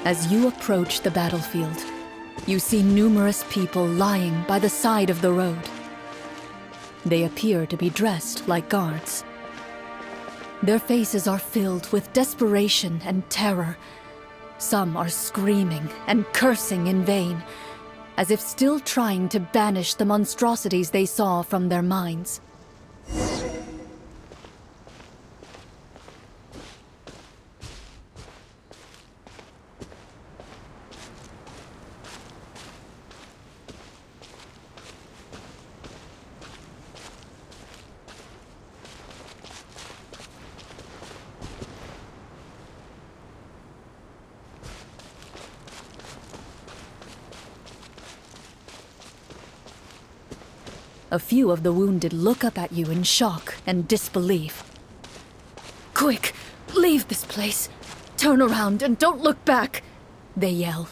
As you approach the battlefield, you see numerous people lying by the side of the road. They appear to be dressed like guards. Their faces are filled with desperation and terror. Some are screaming and cursing in vain, as if still trying to banish the monstrosities they saw from their minds. A few of the wounded look up at you in shock and disbelief. "Quick, leave this place. Turn around and don't look back," they yell.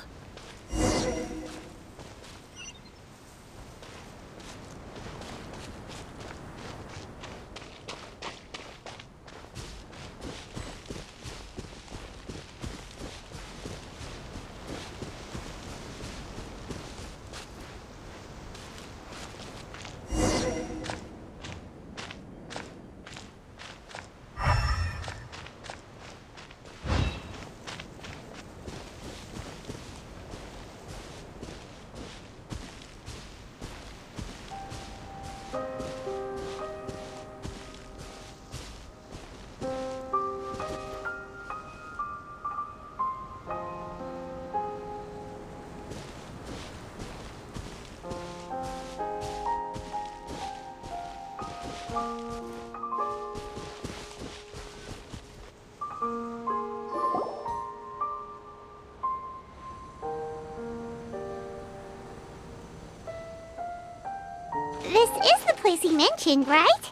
This is the place he mentioned, right?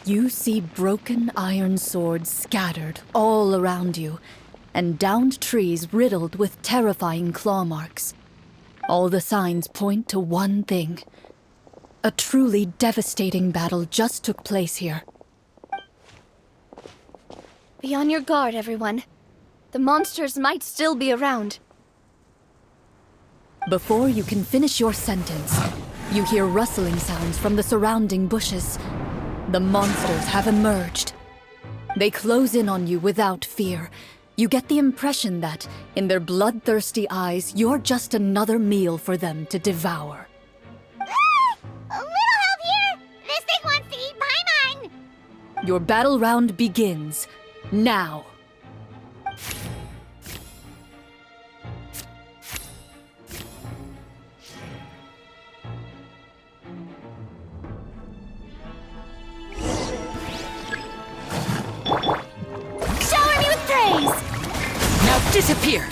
You see broken iron swords scattered all around you, and downed trees riddled with terrifying claw marks. All the signs point to one thing. A truly devastating battle just took place here. Be on your guard, everyone. The monsters might still be around. Before you can finish your sentence, you hear rustling sounds from the surrounding bushes. The monsters have emerged. They close in on you without fear. You get the impression that, in their bloodthirsty eyes, you're just another meal for them to devour. A little help here! This thing wants to eat my mine! Your battle round begins now. Shower me with praise! Now disappear!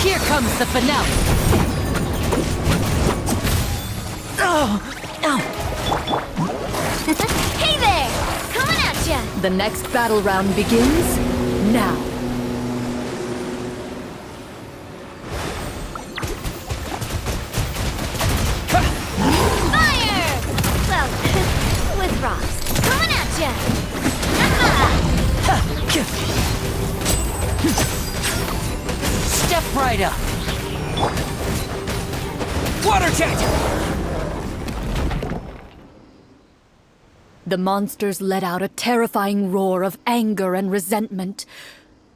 Here comes the finale! Oh! Ow! Hey there! Coming at ya! The next battle round begins now. Fire! Well, with frost. Coming at ya! Step right up! Water jet! The monsters let out a terrifying roar of anger and resentment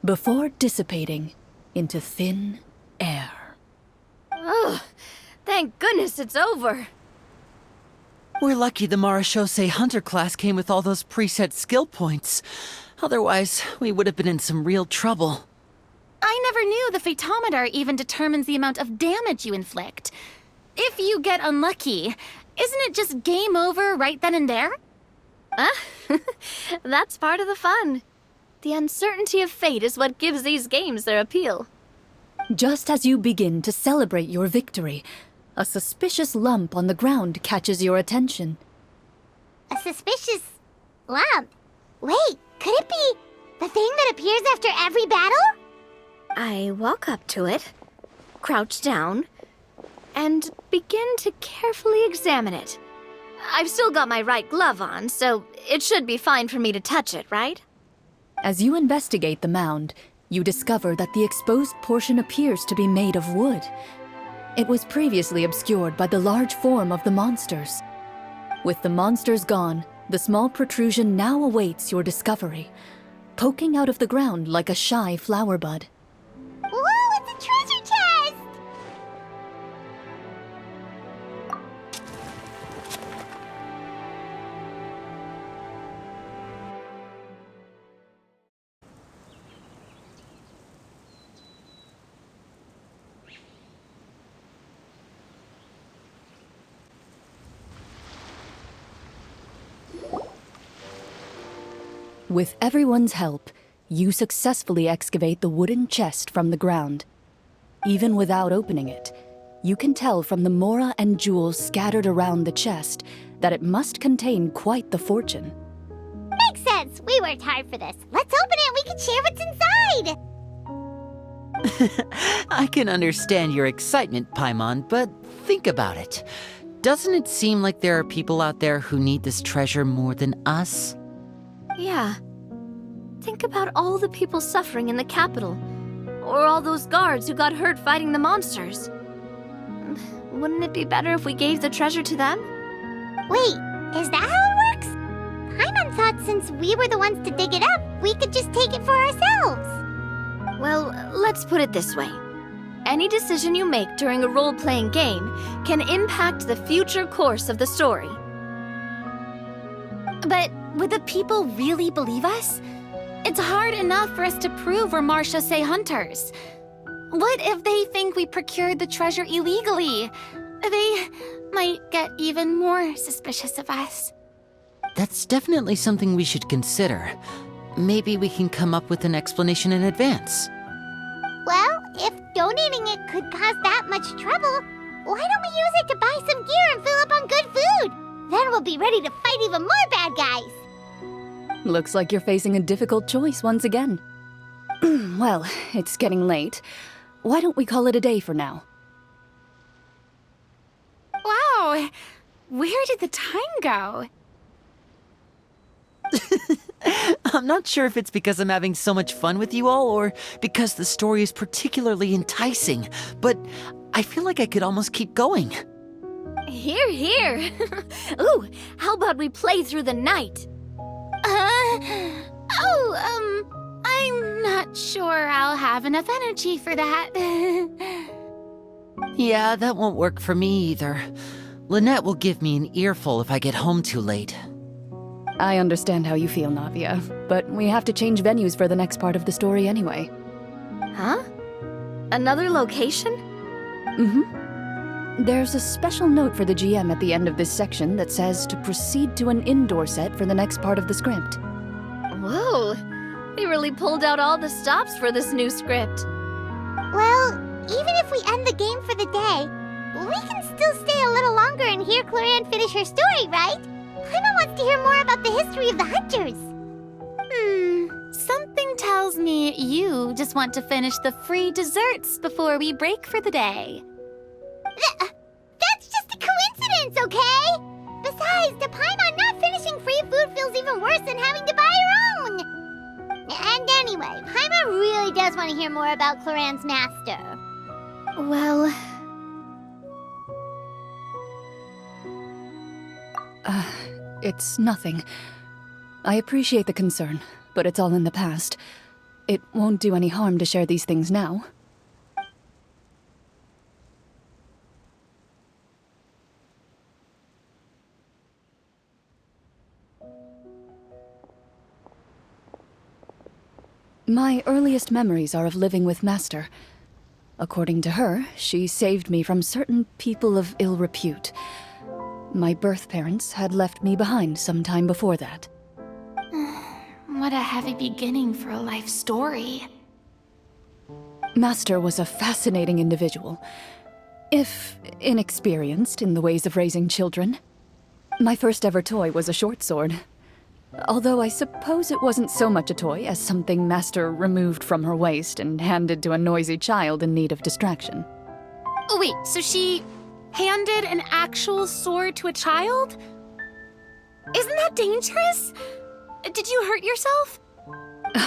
before dissipating into thin air. Ugh, thank goodness it's over. We're lucky the Marachose Hunter class came with all those preset skill points. Otherwise, we would have been in some real trouble. I never knew the Fatometer even determines the amount of damage you inflict. If you get unlucky, isn't it just game over right then and there? That's part of the fun. The uncertainty of fate is what gives these games their appeal. Just as you begin to celebrate your victory, a suspicious lump on the ground catches your attention. A suspicious lump. Wait, could it be the thing that appears after every battle? I walk up to it, crouch down, and begin to carefully examine it. I've still got my right glove on, so it should be fine for me to touch it, right? As you investigate the mound, you discover that the exposed portion appears to be made of wood. It was previously obscured by the large form of the monsters. With the monsters gone, the small protrusion now awaits your discovery, poking out of the ground like a shy flower bud. Whoa, it's a treasure chest! With everyone's help, you successfully excavate the wooden chest from the ground. Even without opening it, you can tell from the mora and jewels scattered around the chest that it must contain quite the fortune. Makes sense. We worked hard for this. Let's open it and we can share what's inside. I can understand your excitement, Paimon, but think about it. Doesn't it seem like there are people out there who need this treasure more than us? Yeah. Think about all the people suffering in the capital. Or all those guards who got hurt fighting the monsters. Wouldn't it be better if we gave the treasure to them? Wait, is that how it works? Paimon thought since we were the ones to dig it up, we could just take it for ourselves. Well, let's put it this way. Any decision you make during a role-playing game can impact the future course of the story. But would the people really believe us? It's hard enough for us to prove we're Marchose hunters. What if they think we procured the treasure illegally? They might get even more suspicious of us. That's definitely something we should consider. Maybe we can come up with an explanation in advance. Well, if donating it could cause that much trouble, why don't we use it to buy some gear and fill up on good food? Then we'll be ready to fight even more bad guys. Looks like you're facing a difficult choice once again. Well, it's getting late. Why don't we call it a day for now? Wow, where did the time go? I'm not sure if it's because I'm having so much fun with you all or because the story is particularly enticing, but I feel like I could almost keep going. Here, here. Ooh, how about we play through the night? I'm not sure I'll have enough energy for that. Yeah, that won't work for me either. Lynette will give me an earful if I get home too late. I understand how you feel, Navia, but we have to change venues for the next part of the story anyway. Huh? Another location? There's a special note for the GM at the end of this section that says to proceed to an indoor set for the next part of the script. Whoa, they really pulled out all the stops for this new script. Well, even if we end the game for the day, we can still stay a little longer and hear Clorinde finish her story, right? Paimon wants to hear more about the history of the hunters. Something tells me you just want to finish the free desserts before we break for the day. That's just a coincidence, okay? Besides, to Paimon, not finishing free food feels even worse than having to buy her own. And anyway, Paimon really does want to hear more about Clorinde's master. Well, It's nothing. I appreciate the concern, but it's all in the past. It won't do any harm to share these things now. My earliest memories are of living with Master. According to her, she saved me from certain people of ill repute. My birth parents had left me behind some time before that. What a heavy beginning for a life story. Master was a fascinating individual, if inexperienced in the ways of raising children. My first ever toy was a short sword. Although I suppose it wasn't so much a toy as something Master removed from her waist and handed to a noisy child in need of distraction. Oh wait, so she handed an actual sword to a child? Isn't that dangerous? Did you hurt yourself?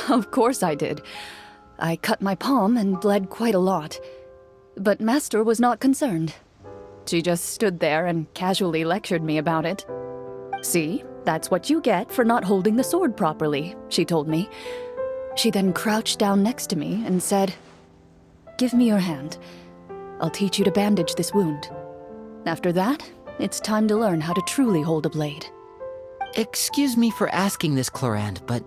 Of course I did. I cut my palm and bled quite a lot. But Master was not concerned. She just stood there and casually lectured me about it. "See, that's what you get for not holding the sword properly," she told me. She then crouched down next to me and said, "Give me your hand. I'll teach you to bandage this wound. After that, it's time to learn how to truly hold a blade." Excuse me for asking this, Clorinde, but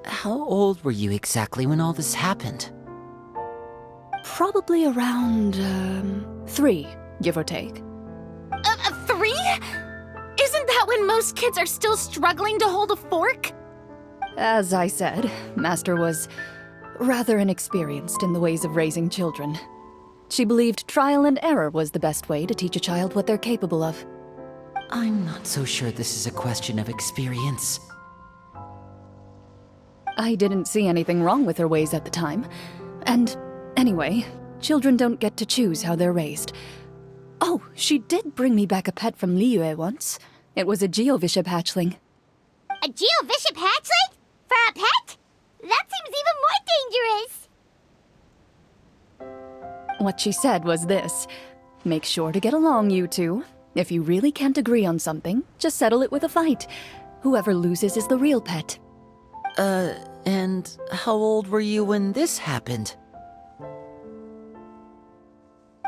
how old were you exactly when all this happened? Probably around, 3, give or take. 3? Isn't that when most kids are still struggling to hold a fork? As I said, Master was rather inexperienced in the ways of raising children. She believed trial and error was the best way to teach a child what they're capable of. I'm not so sure this is a question of experience. I didn't see anything wrong with her ways at the time. And anyway, children don't get to choose how they're raised. Oh, she did bring me back a pet from Liyue once. It was a Geovishap hatchling. A Geovishap hatchling? For a pet? That seems even more dangerous. What she said was this: "Make sure to get along, you two. If you really can't agree on something, just settle it with a fight. Whoever loses is the real pet." And how old were you when this happened?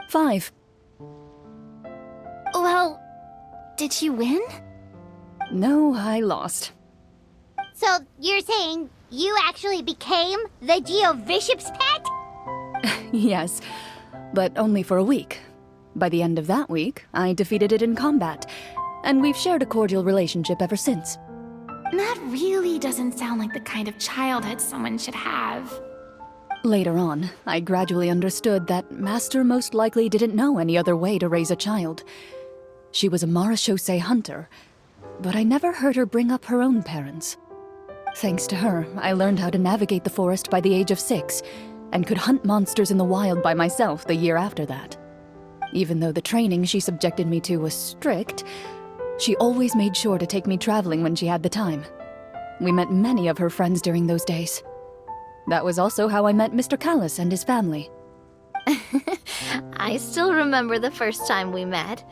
5. Well, did she win? No, I lost. So you're saying you actually became the Geovishap's pet? Yes, but only for a week. By the end of that week, I defeated it in combat, and we've shared a cordial relationship ever since. That really doesn't sound like the kind of childhood someone should have. Later on, I gradually understood that Master most likely didn't know any other way to raise a child. She was a marechaussee hunter, but I never heard her bring up her own parents. Thanks to her, I learned how to navigate the forest by the age of 6, and could hunt monsters in the wild by myself the year after that. Even though the training she subjected me to was strict, she always made sure to take me traveling when she had the time. We met many of her friends during those days. That was also how I met Mr. Callis and his family. I still remember the first time we met.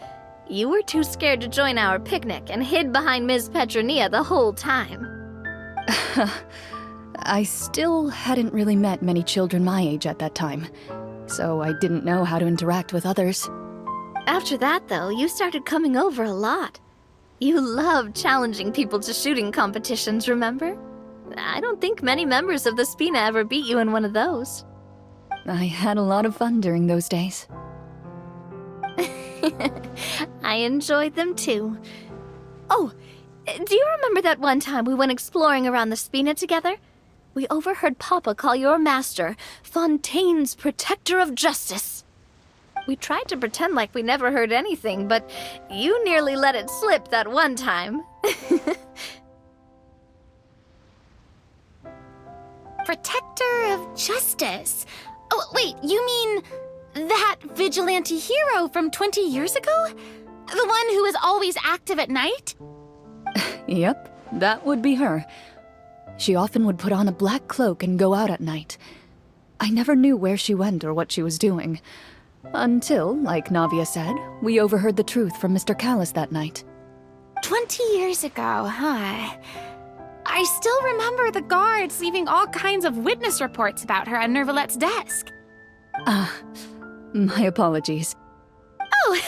You were too scared to join our picnic and hid behind Ms. Petronia the whole time. I still hadn't really met many children my age at that time, so I didn't know how to interact with others. After that, though, you started coming over a lot. You loved challenging people to shooting competitions, remember? I don't think many members of the Spina ever beat you in one of those. I had a lot of fun during those days. I enjoyed them too. Oh, do you remember that one time we went exploring around the Spina together? We overheard Papa call your master Fontaine's Protector of Justice. We tried to pretend like we never heard anything, but you nearly let it slip that one time. Protector of Justice. Oh, wait, you mean that vigilante hero from 20 years ago? The one who is always active at night? Yep, that would be her. She often would put on a black cloak and go out at night. I never knew where she went or what she was doing. Until, like Navia said, we overheard the truth from Mr. Callis that night. 20 years ago, huh? I still remember the guards leaving all kinds of witness reports about her on Nervalette's desk. My apologies. Oh,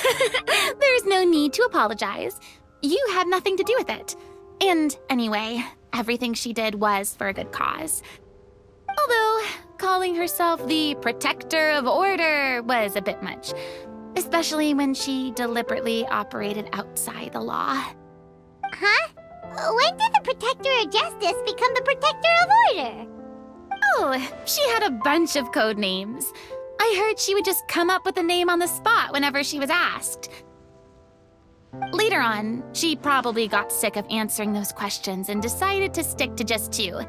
there's no need to apologize. You had nothing to do with it. And anyway, everything she did was for a good cause. Although, calling herself the Protector of Order was a bit much. Especially when she deliberately operated outside the law. Huh? When did the Protector of Justice become the Protector of Order? Oh, she had a bunch of code names. I heard she would just come up with a name on the spot whenever she was asked. Later on, she probably got sick of answering those questions and decided to stick to just 2.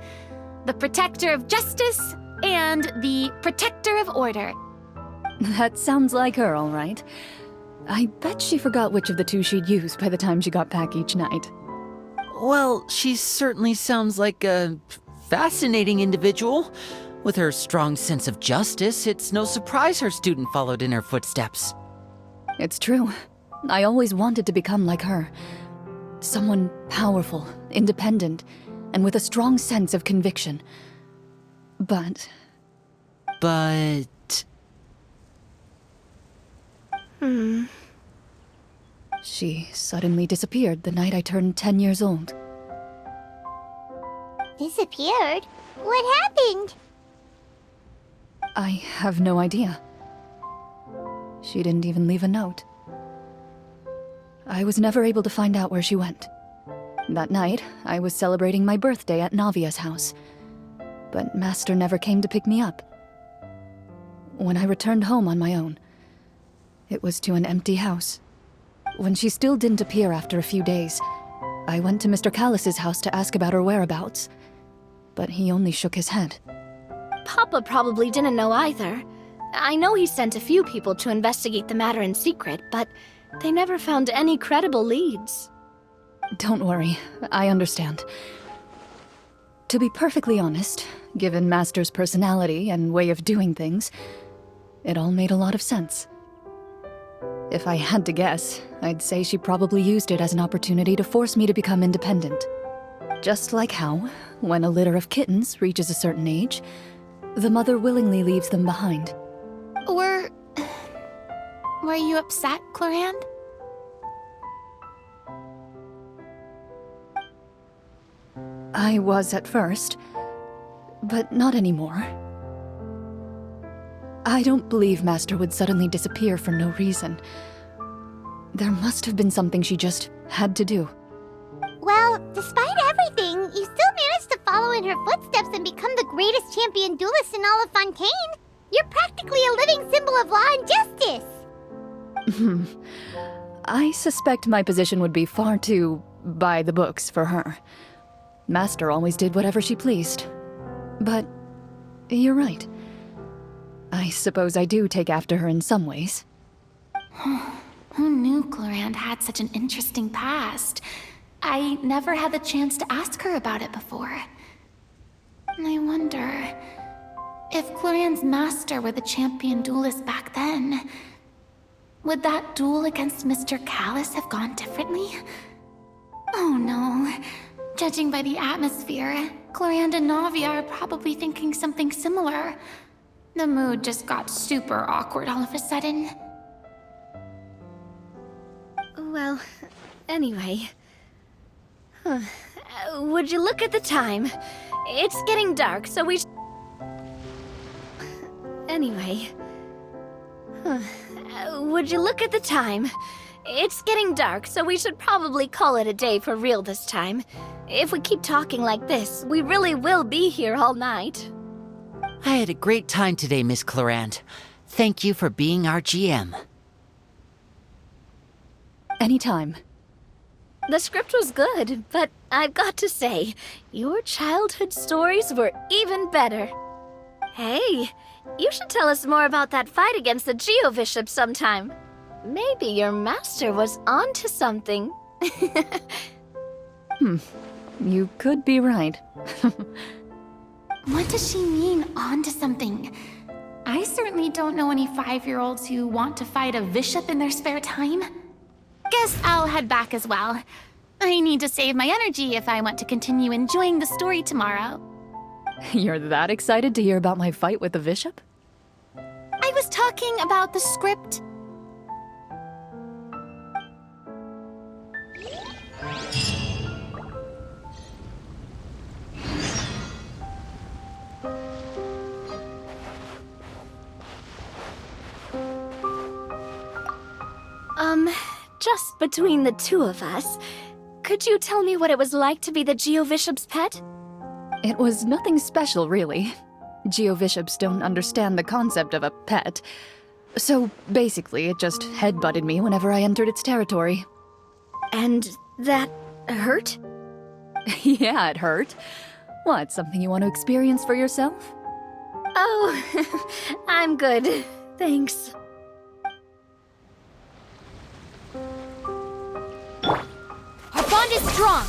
The Protector of Justice and the Protector of Order. That sounds like her, all right. I bet she forgot which of the 2 she'd use by the time she got back each night. Well, she certainly sounds like a fascinating individual. With her strong sense of justice, it's no surprise her student followed in her footsteps. It's true. I always wanted to become like her. Someone powerful, independent, and with a strong sense of conviction. But she suddenly disappeared the night I turned 10 years old. Disappeared? What happened? I have no idea. She didn't even leave a note. I was never able to find out where she went. That night, I was celebrating my birthday at Navia's house, but Master never came to pick me up. When I returned home on my own, it was to an empty house. When she still didn't appear after a few days, I went to Mr. Callus's house to ask about her whereabouts, but he only shook his head. Papa probably didn't know either. I know he sent a few people to investigate the matter in secret, but they never found any credible leads. Don't worry, I understand. To be perfectly honest, given Master's personality and way of doing things, it all made a lot of sense. If I had to guess, I'd say she probably used it as an opportunity to force me to become independent. Just like how, when a litter of kittens reaches a certain age, the mother willingly leaves them behind. Were you upset, Clorinde? I was at first, but not anymore. I don't believe Master would suddenly disappear for no reason. There must have been something she just had to do. Well, despite everything, you still managed to follow in her footsteps and become the greatest champion duelist in all of Fontaine. You're practically a living symbol of law and justice. I suspect my position would be far too by the books for her. Master always did whatever she pleased. But you're right. I suppose I do take after her in some ways. Who knew Clorinde had such an interesting past? I never had the chance to ask her about it before. I wonder if Clorinde's master were the champion duelist back then. Would that duel against Mr. Callus have gone differently? Oh no. Judging by the atmosphere, Clorinde and Navia are probably thinking something similar. The mood just got super awkward all of a sudden. Well, anyway. Would you look at the time? It's getting dark, so we Anyway. Would you look at the time? It's getting dark, so we should probably call it a day for real this time. If we keep talking like this, we really will be here all night. I had a great time today, Miss Clorinde. Thank you for being our GM. Anytime. The script was good, but I've got to say, your childhood stories were even better. Hey, you should tell us more about that fight against the Geovishop sometime. Maybe your master was onto something. You could be right. What does she mean, onto something? I certainly don't know any 5-year-olds who want to fight a bishop in their spare time. Guess I'll head back as well. I need to save my energy if I want to continue enjoying the story tomorrow. You're that excited to hear about my fight with the bishop? I was talking about the script. Just between the two of us, could you tell me what it was like to be the Geovishop's pet? It was nothing special, really. Geovishops don't understand the concept of a pet. So basically, it just headbutted me whenever I entered its territory. And that hurt? Yeah, it hurt. What, something you want to experience for yourself? Oh, I'm good. Thanks. Our bond is strong.